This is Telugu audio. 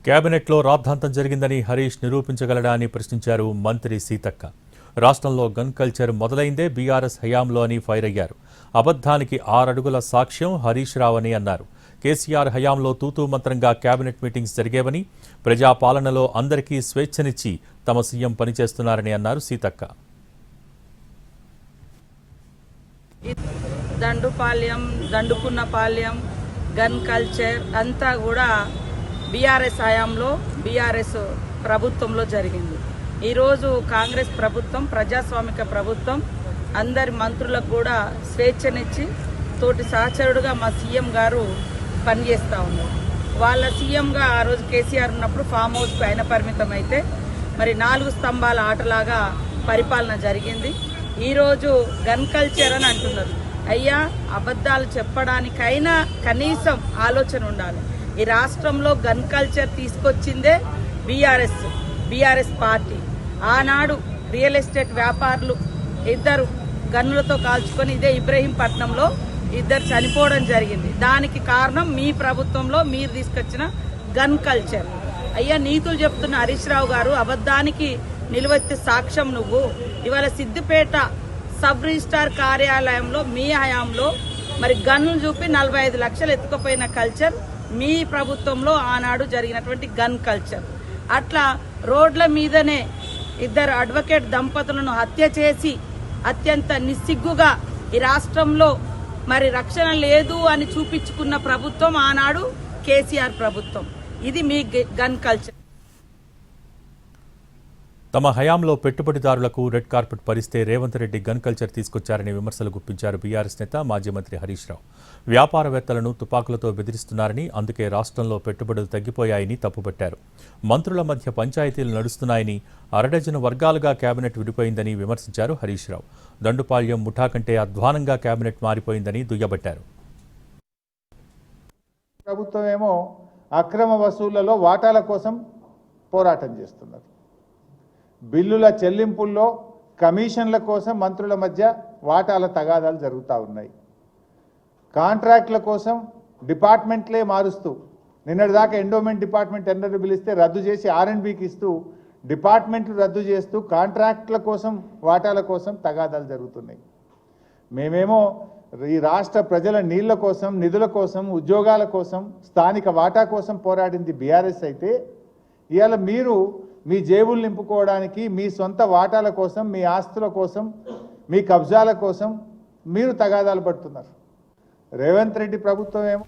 కేబినెట్లో రాద్ధాంతం జరిగిందని హరీష్ నిరూపించగలడా అని ప్రశ్నించారు మంత్రి సీతక్క. రాష్ట్రంలో గన్ కల్చర్ మొదలైందే బీఆర్ఎస్ హయాంలో అని ఫైర్ అయ్యారు. అబద్ధానికి 6 అడుగుల సాక్ష్యం హరీష్ రావు అని అన్నారు. కేసీఆర్ హయాంలో తూతూ మంత్రంగా కేబినెట్ మీటింగ్స్ జరిగేవని, ప్రజాపాలనలో అందరికీ స్వేచ్ఛనిచ్చి తమ సీఎం పనిచేస్తున్నారని అన్నారు సీతక్క. దండుపాల్యం, దండుకున్నపాల్యం, గన్ కల్చర్ అంతా కూడా బీఆర్ఎస్ హయాంలో బీఆర్ఎస్ ప్రభుత్వంలో జరిగింది. ఈరోజు కాంగ్రెస్ ప్రభుత్వం ప్రజాస్వామిక ప్రభుత్వం అందరి మంత్రులకు కూడా స్వేచ్ఛనిచ్చి తోటి సహచరుడుగా మా సీఎం గారు పనిచేస్తూ ఉన్నారు. వాళ్ళ సీఎంగా ఆ రోజు కేసీఆర్ ఉన్నప్పుడు ఫామ్ హౌస్కి ఆయన పరిమితం అయితే మరి 4 స్తంభాల ఆటలాగా పరిపాలన జరిగింది. ఈరోజు గన్ కల్చర్ అని అంటున్నారు. అయ్యా, అబద్ధాలు చెప్పడానికైనా కనీసం ఆలోచన ఉండాలి. ఈ రాష్ట్రంలో గన్ కల్చర్ తీసుకొచ్చిందే బీఆర్ఎస్ పార్టీ. ఆనాడు రియల్ ఎస్టేట్ వ్యాపారులు 2 గన్నులతో కాల్చుకొని ఇదే ఇబ్రహీంపట్నంలో 2 చనిపోవడం జరిగింది. దానికి కారణం మీ ప్రభుత్వంలో మీరు తీసుకొచ్చిన గన్ కల్చర్. అయ్యా, నీతులు చెప్తున్న హరీష్ రావు గారు, అబద్ధానికి నిలువెత్తే సాక్ష్యం నువ్వు. ఇవాళ సిద్దిపేట సబ్ రిజిస్ట్రార్ కార్యాలయంలో మీ హయాంలో మరి గన్ను చూపి 45 లక్షలు ఎత్తుకుపోయిన కల్చర్ మీ ప్రభుత్వంలో ఆనాడు జరిగినటువంటి గన్ కల్చర్. అట్లా రోడ్ల మీదనే 2 అడ్వకేట్ దంపతులను హత్య చేసి అత్యంత నిస్సిగ్గుగా ఈ రాష్ట్రంలో మరి రక్షణ లేదు అని చూపించుకున్న ప్రభుత్వం ఆనాడు కేసీఆర్ ప్రభుత్వం. ఇది మీ గన్ కల్చర్. తమ హయాంలో పెట్టుబడిదారులకు రెడ్ కార్పెట్ పరిస్తే రేవంత్ రెడ్డి గన్ కల్చర్ తీసుకొచ్చారని విమర్శలు గుప్పించారు బీఆర్ఎస్ నేత మాజీ మంత్రి హరీష్ రావు. వ్యాపారవేత్తలను తుపాకులతో బెదిరిస్తున్నారని, అందుకే రాష్ట్రంలో పెట్టుబడులు తగ్గిపోయాయని తప్పుపట్టారు. మంత్రుల మధ్య పంచాయతీలు నడుస్తున్నాయని, 1/2 డజను వర్గాలుగా కేబినెట్ విడిపోయిందని విమర్శించారు హరీష్ రావు. దండుపాళ్యం ముఠా కంటే అధ్వానంగా కేబినెట్ మారిపోయిందని దుయ్యబట్టారు. ప్రభుత్వం ఏమో అక్రమ వసూళ్లలో వాటాల కోసం పోరాటం చేస్తున్నారు. బిల్లుల చెల్లింపుల్లో కమిషన్ల కోసం మంత్రుల మధ్య వాటాల తగాదాలు జరుగుతూ ఉన్నాయి. కాంట్రాక్ట్ల కోసం డిపార్ట్మెంట్లే మారుస్తూ, నిన్నటిదాకా ఎండోమెంట్ డిపార్ట్మెంట్ టెండర్లు పిలిస్తే రద్దు చేసి R&Bకి ఇస్తూ, డిపార్ట్మెంట్లు రద్దు చేస్తూ కాంట్రాక్ట్ల కోసం వాటాల కోసం తగాదాలు జరుగుతున్నాయి. మేమేమో ఈ రాష్ట్ర ప్రజల నీళ్ల కోసం, నిధుల కోసం, ఉద్యోగాల కోసం, స్థానిక వాటా కోసం పోరాడింది బీఆర్ఎస్ అయితే, ఇవాళ మీరు మీ జేబులు నింపుకోవడానికి, మీ సొంత వాటాల కోసం, మీ ఆస్తుల కోసం, మీ కబ్జాల కోసం మీరు తగాదాలు పడుతున్నారు. రేవంత్ రెడ్డి ప్రభుత్వం ఏమో